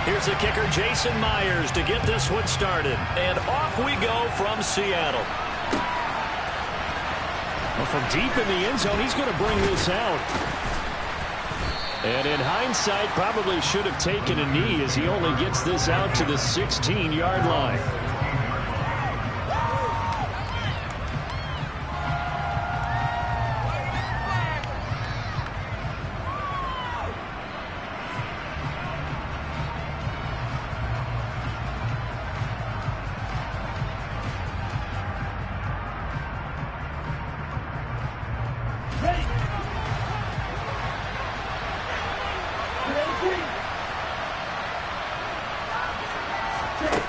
Here's the kicker, Jason Myers, to get this one started. And off we go from Seattle. Well, from deep in the end zone, he's going to bring this out. And in hindsight, probably should have taken a knee as he only gets this out to the 16-yard line.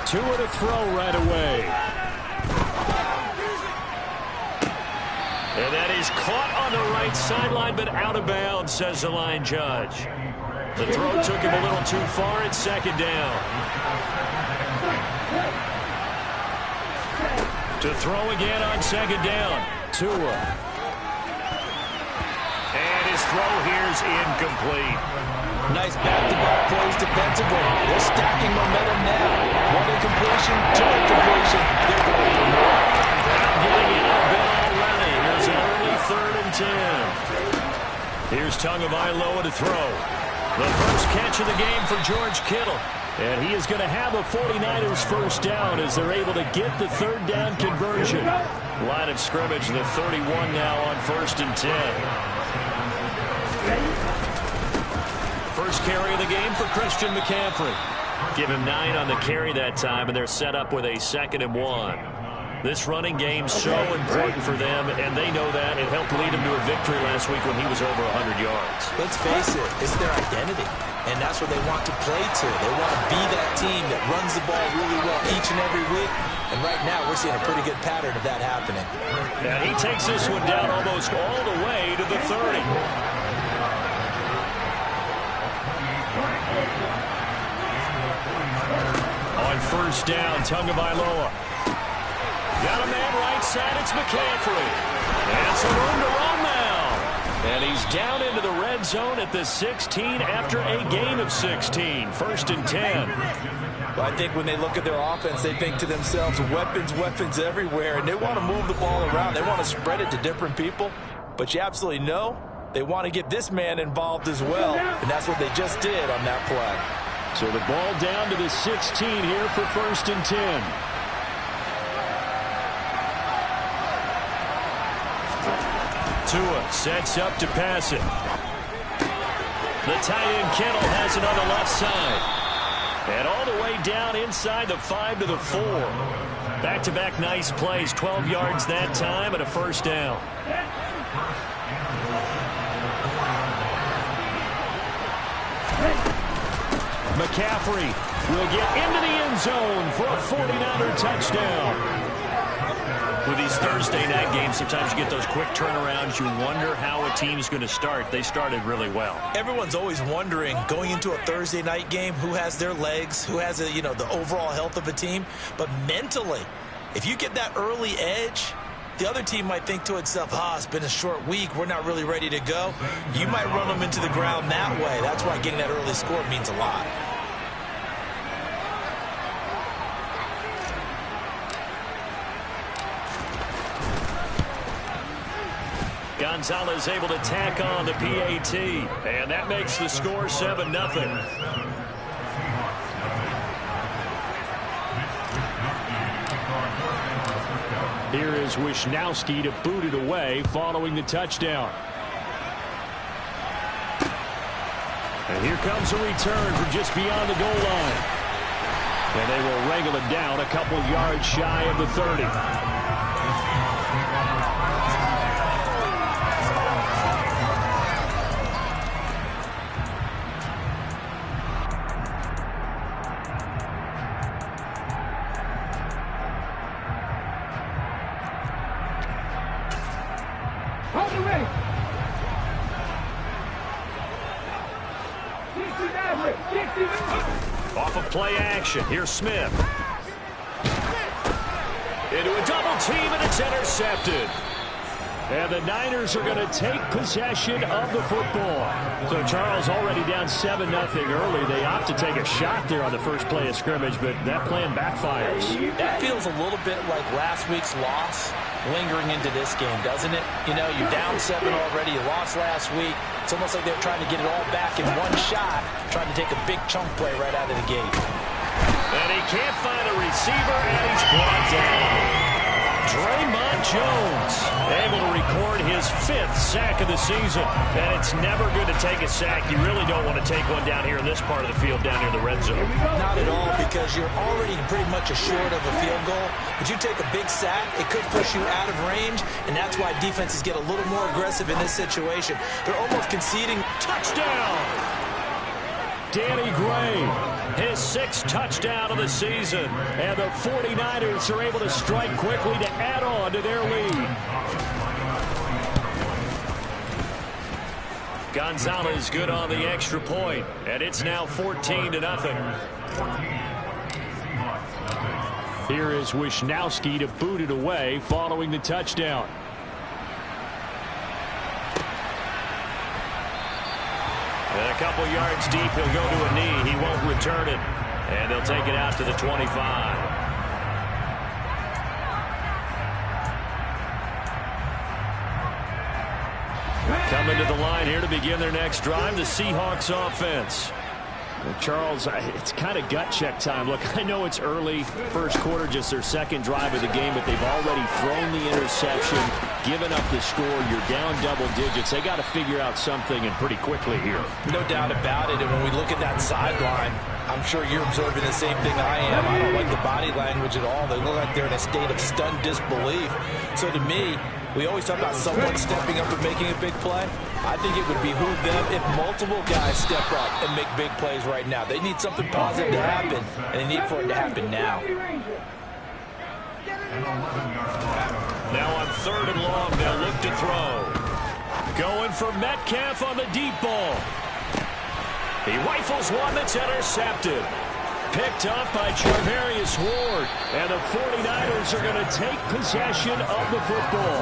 Tua to throw right away. And that is caught on the right sideline, but out of bounds, says the line judge. The throw took him a little too far. It's second down. To throw again on second down. Tua. And his throw here is incomplete. Nice back-to-back plays defensively. They're stacking momentum now. One incompletion, two incompletion. They're going for more. Getting in a bit already. Here's an early 3rd and 10. Here's Tagovailoa to throw. The first catch of the game for George Kittle. And he is going to have a 49ers first down as they're able to get the 3rd down conversion. Line of scrimmage, the 31 now on 1st and 10. First carry of the game for Christian McCaffrey. Give him 9 on the carry that time, and they're set up with a 2nd and 1. This running game so important for them, and they know that. It helped lead them to a victory last week when he was over 100 yards. Let's face it, it's their identity, and that's what they want to play to. They want to be that team that runs the ball really well each and every week, and right now we're seeing a pretty good pattern of that happening. And he takes this one down almost all the way to the 30. On first down, Tagovailoa. Got a man right side, it's McCaffrey. And some room to run now. And he's down into the red zone at the 16 after a gain of 16. 1st and 10. Well, I think when they look at their offense, they think to themselves, weapons, weapons everywhere. And they want to move the ball around. They want to spread it to different people. But you absolutely know they want to get this man involved as well. And that's what they just did on that play. So the ball down to the 16 here for 1st and 10. Tua sets up to pass it. The tight end Kittle has it on the left side. And all the way down inside the 5 to the 4. Back-to-back nice plays. 12 yards that time and a first down. McCaffrey will get into the end zone for a 49er touchdown. With these Thursday night games, sometimes you get those quick turnarounds. You wonder how a team's going to start. They started really well. Everyone's always wondering, going into a Thursday night game, who has their legs, who has the overall health of a team. But mentally, if you get that early edge, the other team might think to itself, it's been a short week. We're not really ready to go. You might run them into the ground that way. That's why getting that early score means a lot. Gonzalez able to tack on the PAT, and that makes the score 7-0. Here is Wisnowski to boot it away following the touchdown. And here comes a return from just beyond the goal line. And they will wrangle it down a couple yards shy of the 30. Off of play action. Here's Smith. Into a double team, and it's intercepted. And the Niners are going to take possession of the football. So Charles already down 7-0 early. They opt to take a shot there on the first play of scrimmage, but that plan backfires. That feels a little bit like last week's loss lingering into this game, doesn't it? You know, you're down 7 already. You lost last week. It's almost like they're trying to get it all back in one shot, trying to take a big chunk play right out of the gate. And he can't find a receiver, and he's brought down. Draymond Jones able to record his 5th sack of the season. And it's never good to take a sack. You really don't want to take one down here in this part of the field, down near the red zone. Not at all, because you're already pretty much assured of a field goal. But you take a big sack, it could push you out of range, and that's why defenses get a little more aggressive in this situation. They're almost conceding. Touchdown! Danny Gray, his 6th touchdown of the season. And the 49ers are able to strike quickly to add on to their lead. Gonzalez good on the extra point, and it's now 14-0. Here is Wisnowski to boot it away following the touchdown. And a couple yards deep, he'll go to a knee. He won't return it. And they'll take it out to the 25. Coming to the line here to begin their next drive, the Seahawks offense. Well, Charles, it's kind of gut check time. Look, I know it's early, first quarter, just their 2nd drive of the game, but they've already thrown the interception, given up the score. You're down double digits. They got to figure out something, and pretty quickly here. No doubt about it. And when we look at that sideline, I'm sure you're observing the same thing I am. I don't like the body language at all. They look like they're in a state of stunned disbelief. So to me, we always talk about someone stepping up and making a big play. I think it would behoove them if multiple guys step up and make big plays right now. They need something positive to happen, and they need for it to happen now. Now on 3rd and long, they'll look to throw. Going for Metcalf on the deep ball. He rifles one that's intercepted. Picked up by Charvarius Ward. And the 49ers are going to take possession of the football.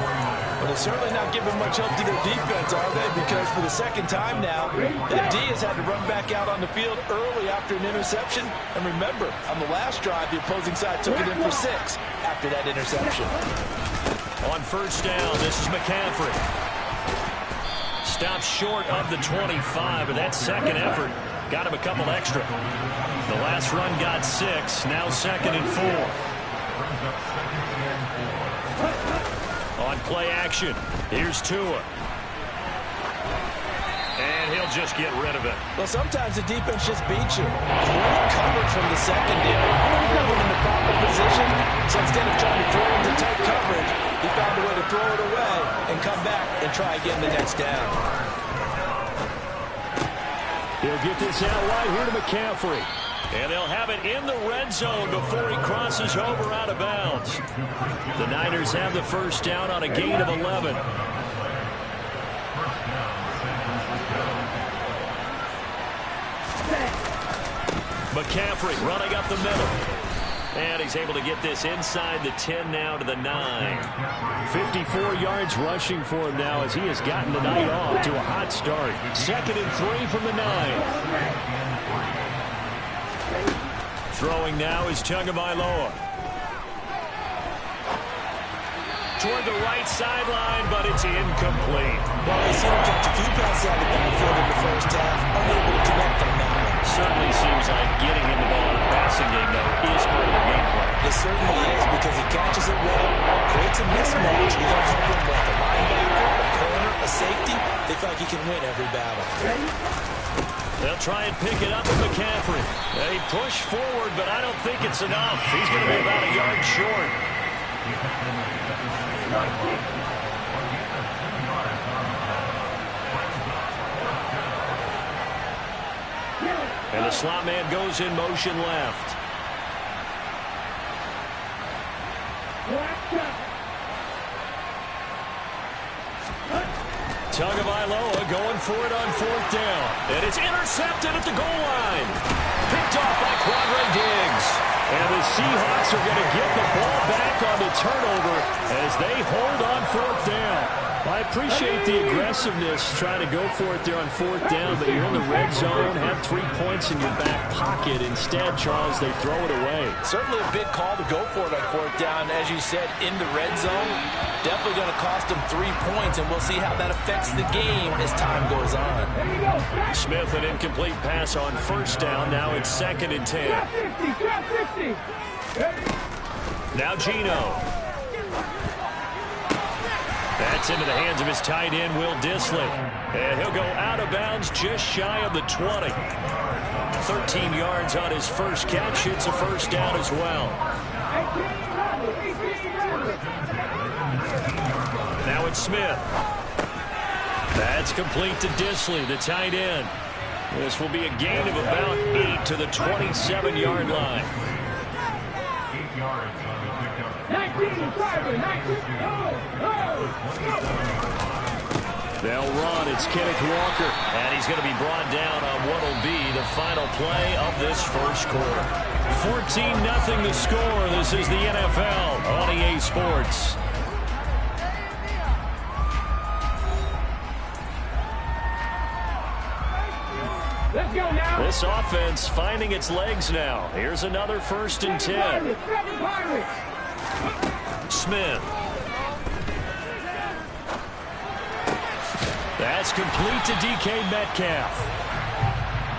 Well, they're certainly not giving much help to their defense, are they? Because for the 2nd time now, that D has had to run back out on the field early after an interception. And remember, on the last drive, the opposing side took it in for 6 after that interception. On 1st down, this is McCaffrey. Stops short of the 25, but that 2nd effort got him a couple extra. The last run got 6, now 2nd and 4. On play action, here's Tua. And he'll just get rid of it. Well, sometimes the defense just beats you. Great coverage from the secondary. Put him in the proper position. So instead of trying to throw into tight coverage, he found a way to throw it away and come back and try again the next down. He'll get this out wide here to McCaffrey. And they'll have it in the red zone before he crosses over out of bounds. The Niners have the 1st down on a gain of 11. McCaffrey running up the middle. And he's able to get this inside the 10 now to the 9. 54 yards rushing for him now as he has gotten the night off to a hot start. 2nd and 3 from the 9. Throwing now is Tagovailoa. Toward the right sideline, but it's incomplete. Well, they seem to catch a few passes out of the backfield in the 1st half, unable to connect on that one. Certainly seems like getting him the ball in the passing game, though, is part of the game plan. It certainly is, because he catches it well, creates a mismatch. He does something like a linebacker, a corner, a safety. They feel like he can win every battle. They'll try and pick it up with McCaffrey. They push forward, but I don't think it's enough. He's going to be about a yard short. And the slot man goes in motion left. Tagovailoa going for it on 4th down. And it's intercepted at the goal line. Picked off by Quadre Diggs. And the Seahawks are going to get the ball back on the turnover as they hold on 4th down. I appreciate the aggressiveness trying to go for it there on 4th down, but you're in the red zone, have 3 points in your back pocket. Instead, Charles, they throw it away. Certainly a big call to go for it on 4th down. As you said, in the red zone, definitely going to cost them 3 points, and we'll see how that affects the game as time goes on. Smith, an incomplete pass on 1st down. Now it's 2nd and 10. Now Geno. That's into the hands of his tight end, Will Dissly. And he'll go out of bounds just shy of the 20. 13 yards on his first catch. It's a 1st down as well. Now it's Smith. That's complete to Dissly, the tight end. This will be a gain of about 8 to the 27-yard line. 8 yards. They'll run. It's Kenneth Walker. And he's going to be brought down on what will be the final play of this first quarter. 14-0 the score. This is the NFL on EA Sports. Let's go now. This offense finding its legs now. Here's another 1st and 10. Smith. That's complete to DK Metcalf.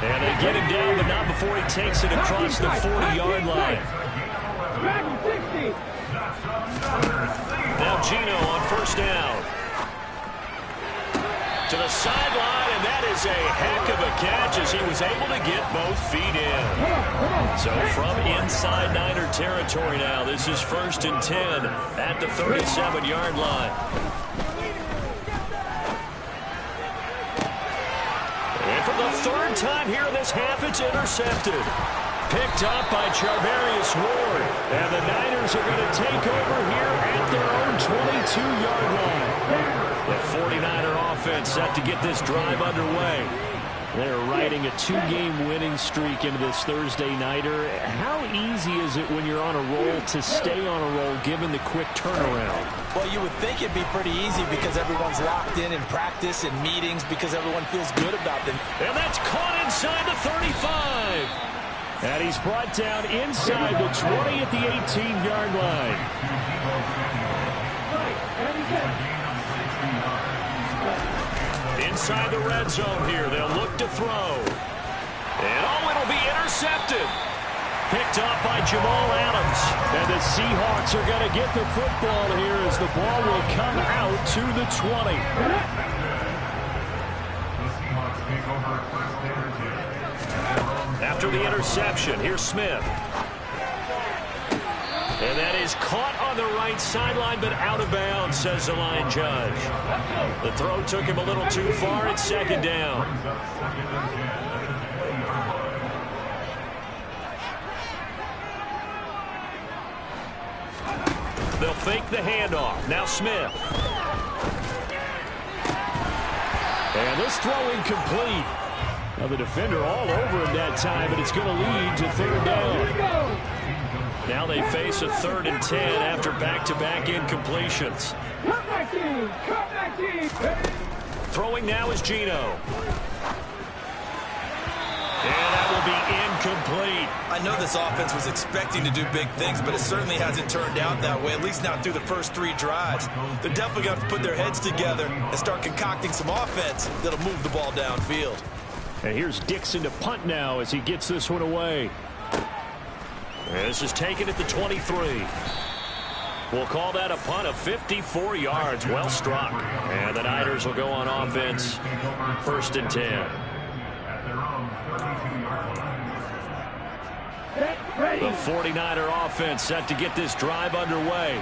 And they get him down, but not before he takes it across the 40-yard line. Now Geno on 1st down. To the sideline, and that is a heck of a catch as he was able to get both feet in. So from inside Niner territory now, this is 1st and 10 at the 37-yard line. And for the 3rd time here in this half, it's intercepted. Picked up by Charvarius Ward. And the Niners are going to take over here at their own 22-yard line. The 49er offense set to get this drive underway. They're riding a 2-game winning streak into this Thursday nighter. How easy is it when you're on a roll to stay on a roll given the quick turnaround? Well, you would think it'd be pretty easy because everyone's locked in practice and meetings because everyone feels good about them. And that's caught inside the 35. And he's brought down inside the 20 at the 18-yard line. Inside the red zone here, they'll look to throw. And it'll be intercepted. Picked up by Jamal Adams. And the Seahawks are going to get the football here as the ball will come out to the 20. After the interception, here's Smith. And that is caught on the right sideline, but out of bounds, says the line judge. The throw took him a little too far. It's 2nd down. They'll fake the handoff. Now Smith. And this throw incomplete. Now the defender all over him that time, but it's going to lead to 3rd down. Now they face a 3rd and 10 after back-to-back incompletions. Throwing now is Geno. And that will be incomplete. I know this offense was expecting to do big things, but it certainly hasn't turned out that way, at least not through the first 3 drives. They're definitely going to have to put their heads together and start concocting some offense that'll move the ball downfield. And here's Dixon to punt now as he gets this one away. And this is taken at the 23. We'll call that a punt of 54 yards. Well struck. And the Niners will go on offense. 1st and 10. The 49er offense set to get this drive underway.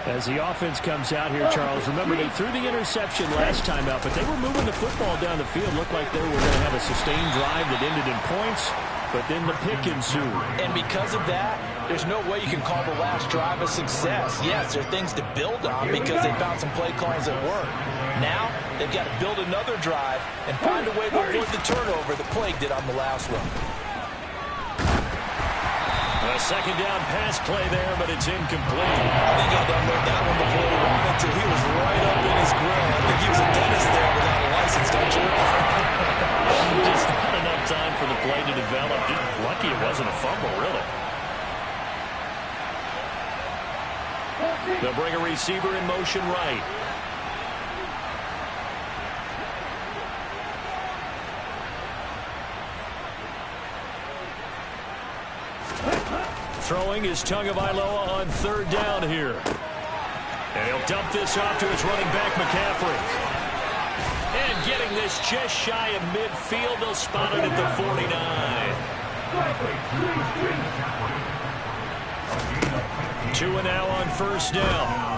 As the offense comes out here, Charles, remember they threw the interception last time out, but they were moving the football down the field. Looked like they were going to have a sustained drive that ended in points, but then the pick ensued. And because of that, there's no way you can call the last drive a success. Yes, there are things to build on because they found some play calls that work. Now, they've got to build another drive and find a way to avoid the turnover that Plague did on the last one. A second down pass play there, but it's incomplete. I think he had to unload that one before he wanted to. He was right up in his grill. I think he was a dentist there without a license, don't you? Just not enough time for the play to develop. Just lucky it wasn't a fumble, really. They'll bring a receiver in motion right. Throwing is Tagovailoa on third down here. And he'll dump this off to his running back, McCaffrey. And getting this just shy of midfield. They'll spot it at the 49. 2 and now on first down.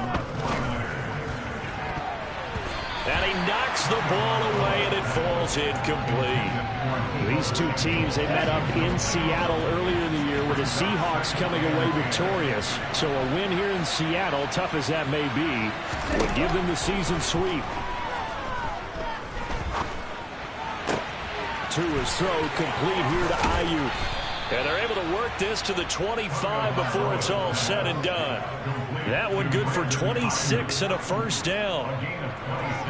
And he knocks the ball away, and it falls incomplete. These two teams, they met up in Seattle earlier in the year with the Seahawks coming away victorious. So a win here in Seattle, tough as that may be, would give them the season sweep. Tua's throw complete here to Ayuk. And they're able to work this to the 25 before it's all said and done. That one good for 26 and a first down.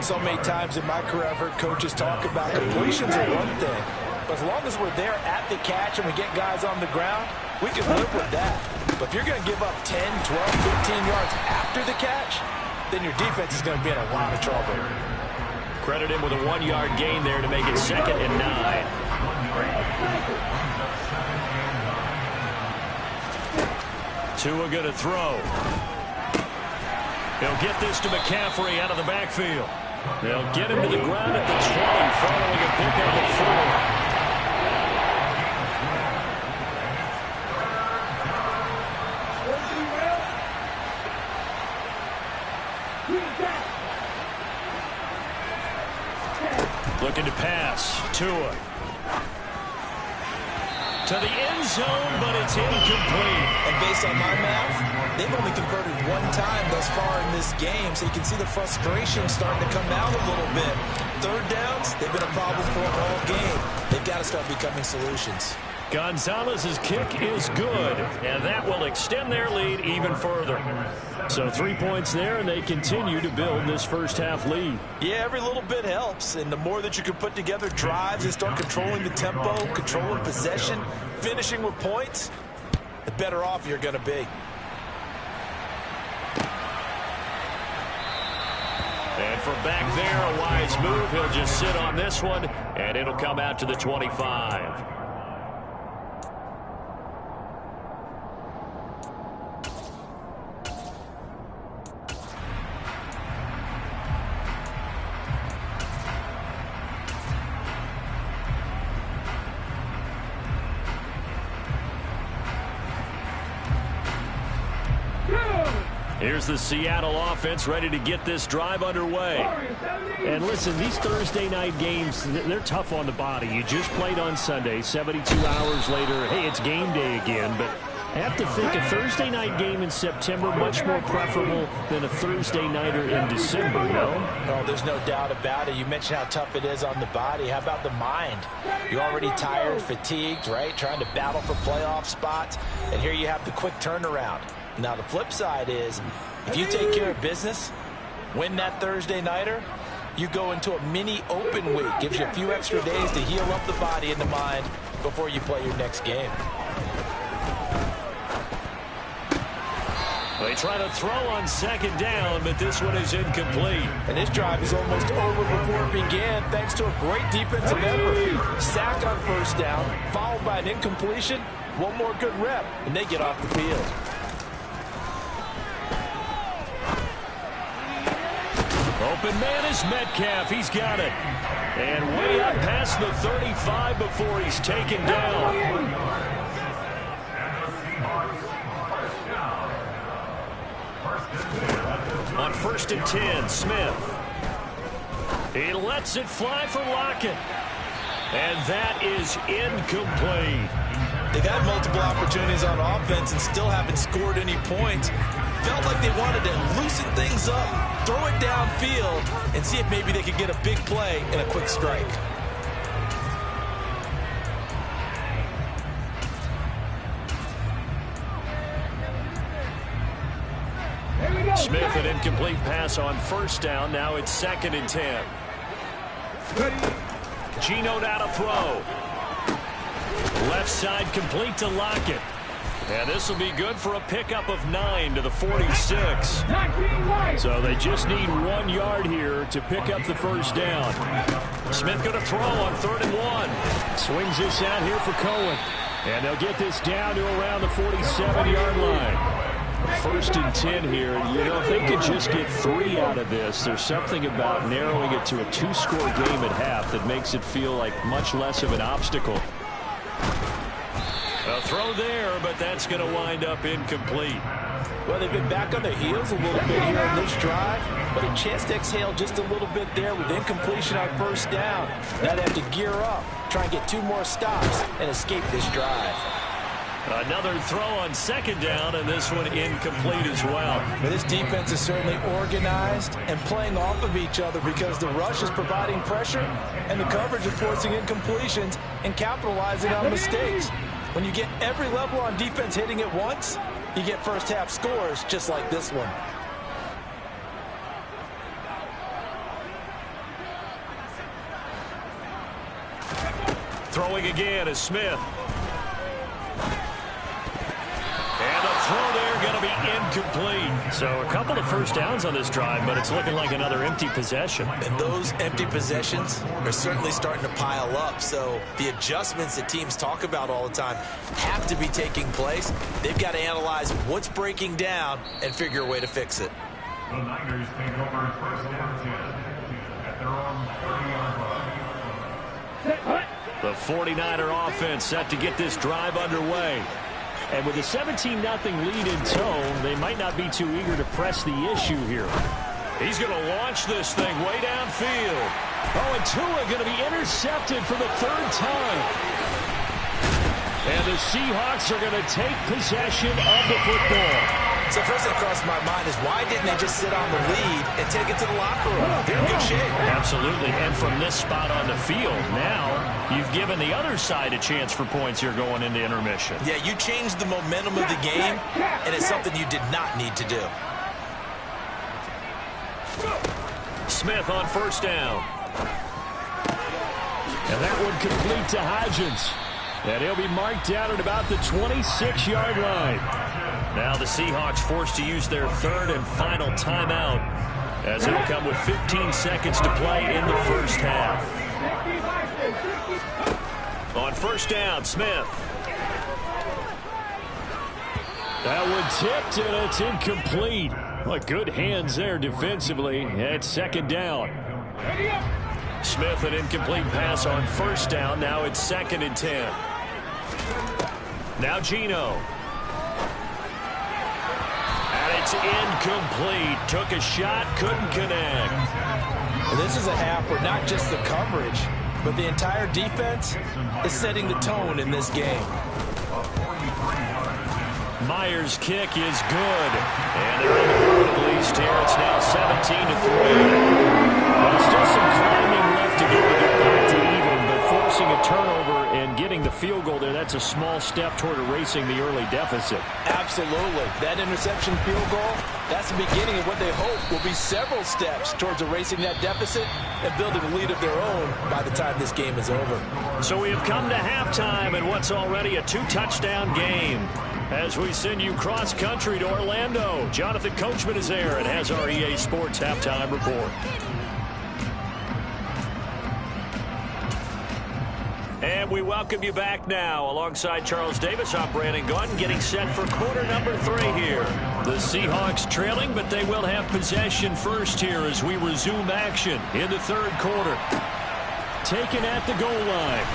So many times in my career I've heard coaches talk about completions are one thing. But as long as we're there at the catch and we get guys on the ground, we can live with that. But if you're going to give up 10, 12, 15 yards after the catch, then your defense is going to be in a lot of trouble. Credit him with a 1-yard gain there to make it 2nd and 9. Tua going to throw. He'll get this to McCaffrey out of the backfield. They'll get him to the ground at the 20, following a pickup of 4. Looking to pass. Tua. To the end zone, but it's incomplete. And based on my math, they've only converted one time thus far in this game, so you can see the frustration starting to come out a little bit. Third downs, they've been a problem for them all game. They've got to start becoming solutions. Gonzalez's kick is good, and that will extend their lead even further. So 3 points there, and they continue to build this first half lead. Yeah, every little bit helps, and the more that you can put together drives and start controlling the tempo, controlling possession, finishing with points, the better off you're going to be. And from back there, a wise move. He'll just sit on this one, and it'll come out to the 25. Here's the Seattle offense ready to get this drive underway. And listen, these Thursday night games, they're tough on the body. You just played on Sunday, 72 hours later, hey, it's game day again. But I have to think a Thursday night game in September much more preferable than a Thursday nighter in December, no? Oh, there's no doubt about it. You mentioned how tough it is on the body. How about the mind? You're already tired, fatigued, right? Trying to battle for playoff spots. And here you have the quick turnaround. Now, the flip side is, if you take care of business, win that Thursday nighter, you go into a mini open week. Gives you a few extra days to heal up the body and the mind before you play your next game. They try to throw on second down, but this one is incomplete. And this drive is almost over before it began, thanks to a great defensive effort. Sack on first down, followed by an incompletion. One more good rep, and they get off the field. Open man is Metcalf. He's got it. And way up past the 35 before he's taken down. On 1st and 10, Smith. He lets it fly for Lockett. And that is incomplete. They've had multiple opportunities on offense and still haven't scored any points. Felt like they wanted to loosen things up, throw it downfield, and see if maybe they could get a big play and a quick strike. Smith, an incomplete pass on first down. Now it's 2nd and 10. Geno now to throw. Left side complete to Lockett. And this will be good for a pickup of 9 to the 46. So they just need 1 yard here to pick up the first down. Smith going to throw on 3rd and 1. Swings this out here for Cohen. And they'll get this down to around the 47-yard line. 1st and 10 here. You know, if they could just get 3 out of this, there's something about narrowing it to a 2-score game at half that makes it feel like much less of an obstacle. A throw there, but that's going to wind up incomplete. Well, they've been back on their heels a little bit here in this drive, but a chance to exhale just a little bit there with incompletion on first down. Now they have to gear up, try and get 2 more stops, and escape this drive. Another throw on 2nd down, and this one incomplete as well. But this defense is certainly organized and playing off of each other because the rush is providing pressure and the coverage is forcing incompletions and capitalizing on mistakes. When you get every level on defense hitting at once, you get first half scores just like this one. Throwing again is Smith. And a throw there going to be incomplete. So a couple of first downs on this drive, but it's looking like another empty possession. And those empty possessions are certainly starting to pile up. So the adjustments that teams talk about all the time have to be taking place. They've got to analyze what's breaking down and figure a way to fix it. The Niners take over 1st down 10 at their own 30-yard line. The 49er offense set to get this drive underway. And with a 17-0 lead in tow, they might not be too eager to press the issue here. He's going to launch this thing way downfield. Oh, and Tua going to be intercepted for the 3rd time. And the Seahawks are going to take possession of the football. So first thing that crossed my mind is why didn't they just sit on the lead and take it to the locker room? They're in good shape. Absolutely. And from this spot on the field, now you've given the other side a chance for points here going into intermission. Yeah, you changed the momentum of the game, and it's something you did not need to do. Smith on 1st down. And that one complete to Hodgins. And he'll be marked down at about the 26-yard line. Now the Seahawks forced to use their 3rd and final timeout, as it'll come with 15 seconds to play in the first half. On 1st down, Smith. That one tipped, and it's incomplete. What good hands there defensively at 2nd down. Smith, an incomplete pass on 1st down. Now it's 2nd and 10. Now Geno. And it's incomplete. Took a shot, couldn't connect. Well, this is a half where not just the coverage, but the entire defense is setting the tone in this game. Myers' kick is good. And they're in the board at least here. It's now 17-3. Well, still some climbing left to go to get back to even, but forcing a turnover and getting the field goal there, that's a small step toward erasing the early deficit. Absolutely. That interception field goal, that's the beginning of what they hope will be several steps towards erasing that deficit and building a lead of their own by the time this game is over. So we have come to halftime in what's already a 2-touchdown game. As we send you cross-country to Orlando, Jonathan Coachman is there and has our EA Sports Halftime Report. And we welcome you back now. Alongside Charles Davis, I'm Brandon Gaudin, getting set for quarter number 3 here. The Seahawks trailing, but they will have possession first here as we resume action in the 3rd quarter. Taken at the goal line.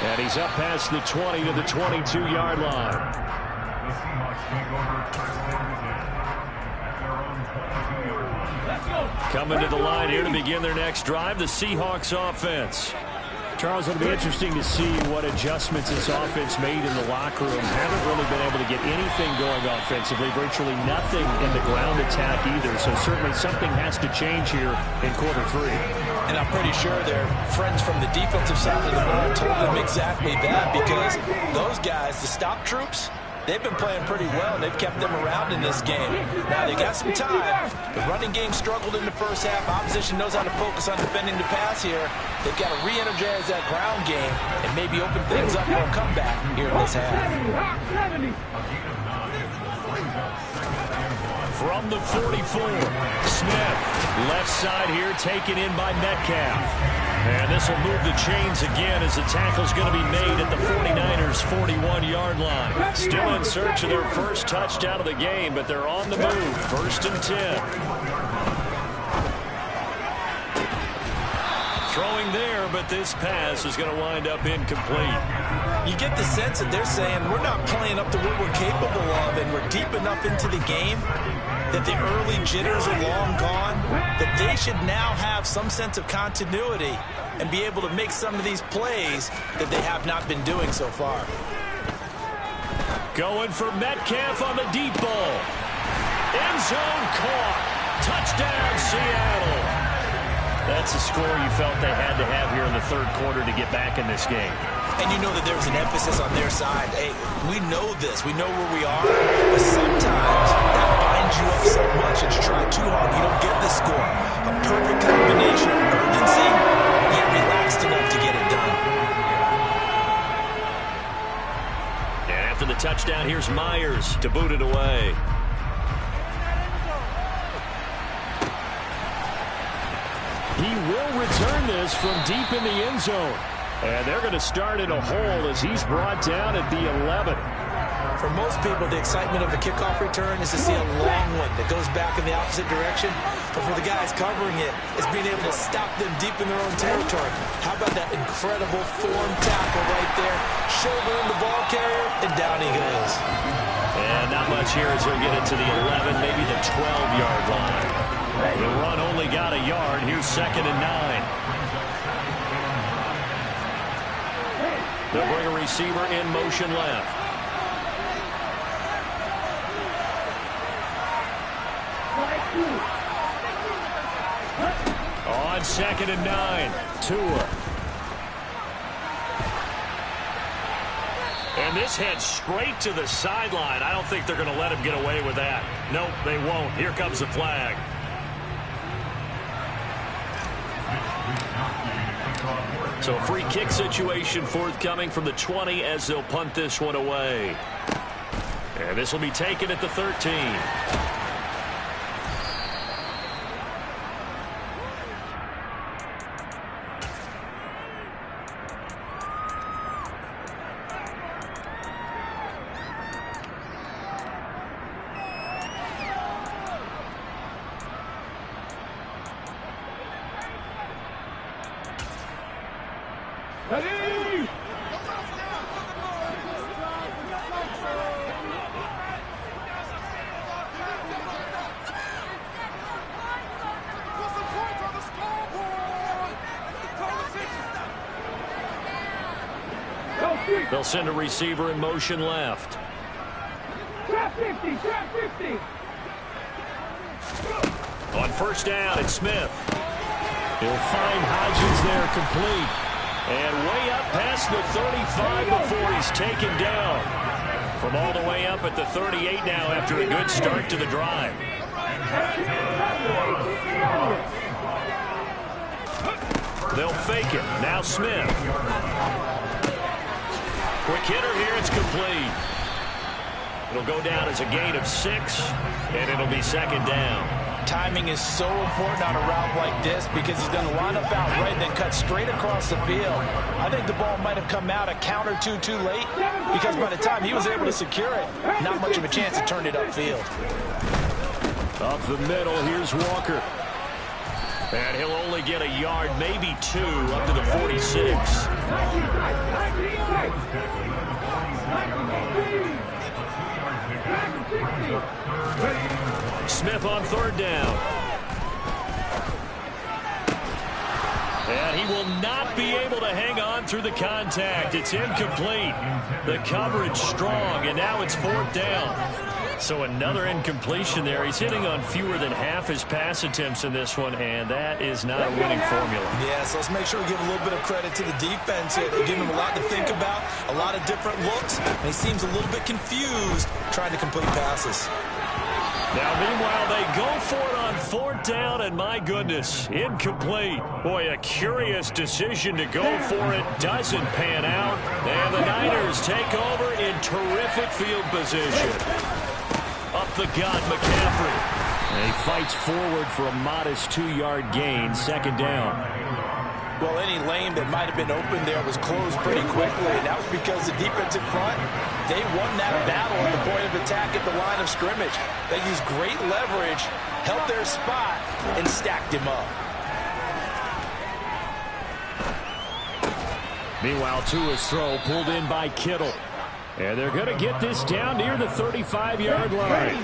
And he's up past the 20 to the 22-yard line. The Seahawks take over 1st down 10 at their own 22-yard line. Let's go. Coming to the line here to begin their next drive, the Seahawks offense. Charles, it'll be interesting to see what adjustments this offense made in the locker room. Haven't really been able to get anything going offensively, virtually nothing in the ground attack either. So certainly something has to change here in quarter 3. And I'm pretty sure their friends from the defensive side of the ball told them exactly that, because those guys, the stop troops, they've been playing pretty well, and they've kept them around in this game. Now, they got some time. The running game struggled in the first half. Opposition knows how to focus on defending the pass here. They've got to re-energize that ground game and maybe open things up for a comeback here in this half. From the 44, Smith, left side here, taken in by Metcalf. And this will move the chains again as the tackle's going to be made at the 49ers' 41-yard line. Still in search of their first touchdown of the game, but they're on the move. 1st and 10. Throwing there, but this pass is going to wind up incomplete. You get the sense that they're saying we're not playing up to what we're capable of, and we're deep enough into the game that the early jitters are long gone, that they should now have some sense of continuity and be able to make some of these plays that they have not been doing so far. Going for Metcalf on the deep ball. End zone caught. Touchdown, Seattle. That's a score you felt they had to have here in the third quarter to get back in this game. And you know that there was an emphasis on their side. Hey, we know this. We know where we are. But sometimes that binds you up so much that you try too hard. You don't get the score. A perfect combination of urgency, yet relaxed enough to get it done. And after the touchdown, here's Myers to boot it away. He will return this from deep in the end zone. And they're going to start in a hole as he's brought down at the 11. For most people, the excitement of a kickoff return is to see a long one that goes back in the opposite direction. But for the guys covering it, it's being able to stop them deep in their own territory. How about that incredible form tackle right there? Shoulder in the ball carrier, and down he goes. And not much here as he'll get it to the 11, maybe the 12-yard line. The run only got a yard. Here's 2nd and 9. They'll bring a receiver in motion left. On 2nd and 9, Tua. And this heads straight to the sideline. I don't think they're going to let him get away with that. Nope, they won't. Here comes the flag. So a free kick situation forthcoming from the 20 as they'll punt this one away. And this will be taken at the 13. They'll send a receiver in motion left. Trap 50, trap 50. On 1st down, it's Smith. He'll find Hodgins there complete. And way up past the 35 before he's taken down. From all the way up at the 38 now after a good start to the drive. They'll fake it. Now Smith. Quick hitter here, it's complete. It'll go down as a gain of 6, and it'll be 2nd down. Timing is so important on a route like this because he's going to line up out right and then cut straight across the field. I think the ball might have come out a count or two too late because by the time he was able to secure it, not much of a chance to turn it upfield. Up the middle, here's Walker. And he'll only get a yard, maybe 2, up to the 46. Smith on 3rd down. And he will not be able to hang on through the contact. It's incomplete. The coverage strong, and now it's 4th down. So another incompletion there. He's hitting on fewer than half his pass attempts in this one, and that is not a winning formula. Yeah, so let's make sure we give a little bit of credit to the defense here. They're giving him a lot to think about, a lot of different looks, and he seems a little bit confused trying to complete passes. Now, meanwhile, they go for it on 4th down, and my goodness, incomplete. Boy, a curious decision to go for it doesn't pan out, and the Niners take over in terrific field position. Up the gut, McCaffrey. And he fights forward for a modest 2-yard gain, 2nd down. Well, any lane that might have been open there was closed pretty quickly, and that was because the defensive front, they won that battle at the point of attack at the line of scrimmage. They used great leverage, held their spot, and stacked him up. Meanwhile, Tua's throw pulled in by Kittle. And they're going to get this down near the 35-yard line.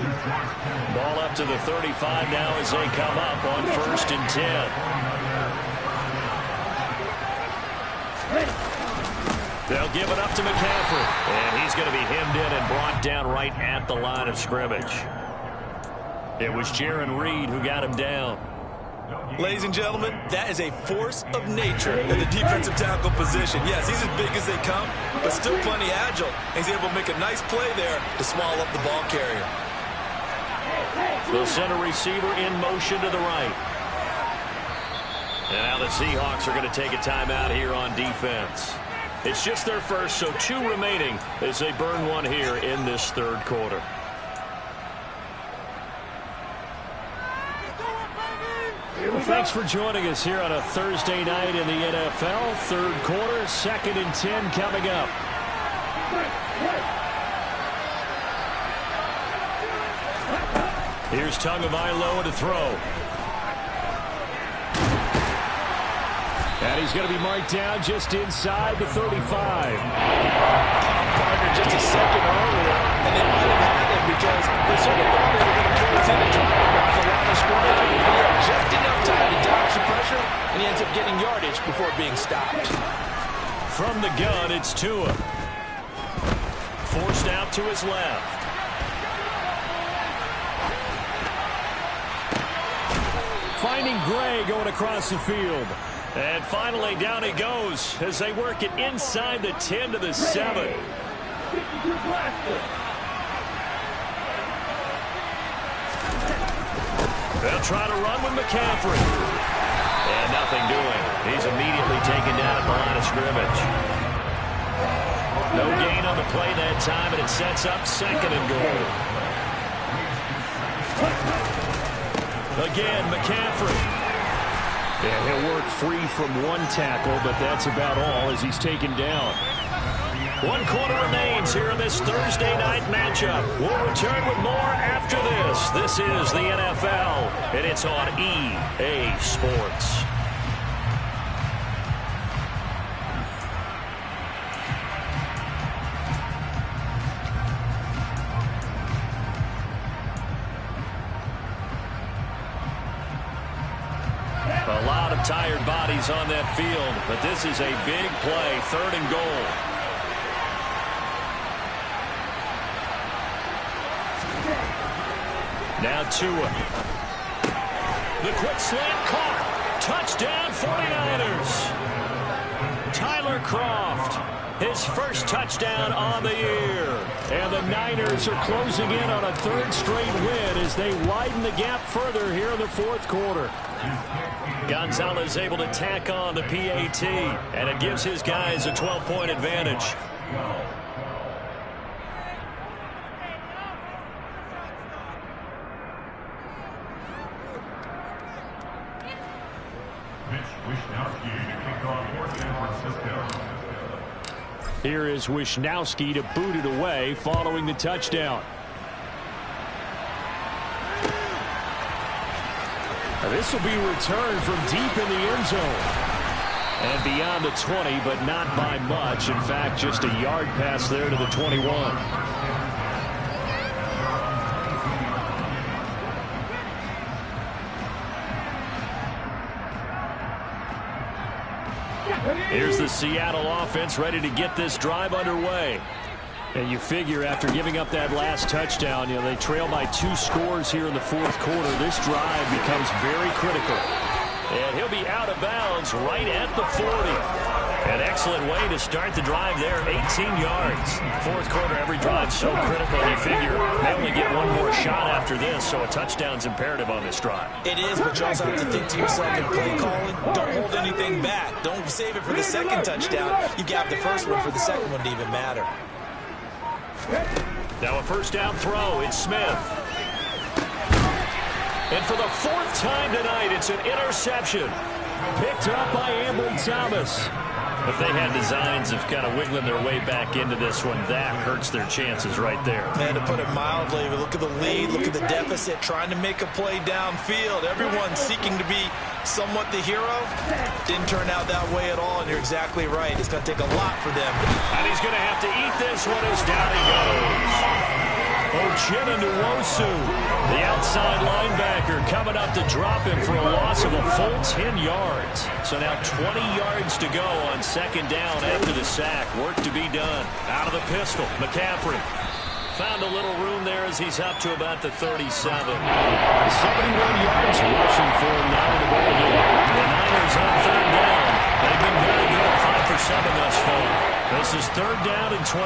Ball up to the 35 now as they come up on 1st and 10. They'll give it up to McCaffrey. And he's going to be hemmed in and brought down right at the line of scrimmage. It was Jaron Reed who got him down. Ladies and gentlemen, that is a force of nature in the defensive tackle position. Yes, he's as big as they come, but still plenty agile. He's able to make a nice play there to swallow up the ball carrier. They'll send a receiver in motion to the right. And now the Seahawks are going to take a timeout here on defense. It's just their first, so 2 remaining as they burn one here in this 3rd quarter. Well, thanks for joining us here on a Thursday night in the NFL. 3rd quarter, 2nd and 10 coming up. Here's Tagovailoa to throw. And he's going to be marked down just inside the 35. Partner just a second earlier, and they might have had it because they sort of thought they were going to close in and try to run the line of scrimmage. He had just enough time to dodge the pressure, and he ends up getting yardage before being stopped. From the gun, it's Tua. Forced out to his left. Finding Gray going across the field. And finally, down he goes as they work it inside the 10 to the 7. They'll try to run with McCaffrey. And nothing doing. He's immediately taken down at the line of scrimmage. No gain on the play that time, and it sets up 2nd and goal. Again, McCaffrey. Yeah, he'll work free from one tackle, but that's about all as he's taken down. 1 quarter remains here in this Thursday night matchup. We'll return with more after this. This is the NFL, and it's on EA Sports. A lot of tired bodies on that field, but this is a big play, 3rd and goal. Now Tua. The quick slant caught. Touchdown 49ers. Tyler Kroft, his first touchdown on the year. And the Niners are closing in on a 3rd straight win as they widen the gap further here in the 4th quarter. Gonzalez able to tack on the PAT, and it gives his guys a 12-point advantage. Here is Wishnowski to boot it away following the touchdown. This will be returned from deep in the end zone. And beyond the 20, but not by much. In fact, just a yard pass there to the 21. Here's the Seattle offense ready to get this drive underway. And you figure after giving up that last touchdown, they trail by 2 scores here in the fourth quarter. This drive becomes very critical. And he'll be out of bounds right at the 40. An excellent way to start the drive there, 18 yards. Fourth quarter, every drive so critical. You figure they only get one more shot after this, so a touchdown's imperative on this drive. It is, but you also have to think to yourself in play calling, don't hold anything back. Don't save it for the second touchdown. You got the first one for the second one to even matter. Now a first down throw. It's Smith. And for the 4th time tonight, it's an interception. Picked up by Ambry Thomas. If they had designs of kind of wiggling their way back into this one, that hurts their chances right there. Man, to put it mildly, look at the lead, look at the deficit, trying to make a play downfield. Everyone seeking to be somewhat the hero. Didn't turn out that way at all, and you're exactly right. It's going to take a lot for them. And he's going to have to eat this one as down he goes. Ochenanuwosu, the outside linebacker, coming up to drop him for a loss of a full 10 yards. So now 20 yards to go on second down after the sack. Work to be done. Out of the pistol, McCaffrey. Found a little room there as he's up to about the 37. 71 yards rushing for him now in the ball game. The Niners on third down. They've been very good, 5 for 7 thus far. This is third down and 12.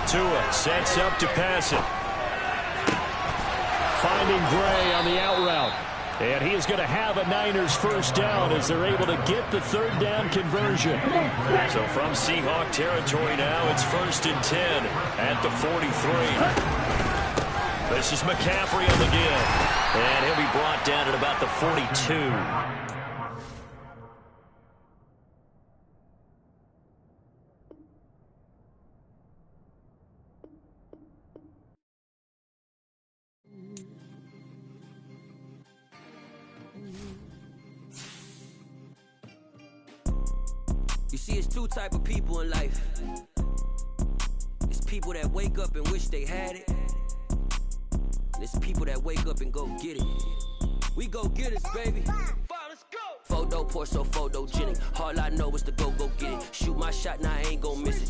Tua sets up to pass it. Finding Gray on the out route. And he is going to have a Niners first down as they're able to get the third down conversion. So from Seahawk territory now, it's 1st and 10 at the 43. This is McCaffrey on the give. And he'll be brought down at about the 42. You see, it's 2 type of people in life. It's people that wake up and wish they had it. And it's people that wake up and go get it. We go get it, baby. Let's go. Photo poor, so photogenic. All I know is to go get it. Shoot my shot, now I ain't gon'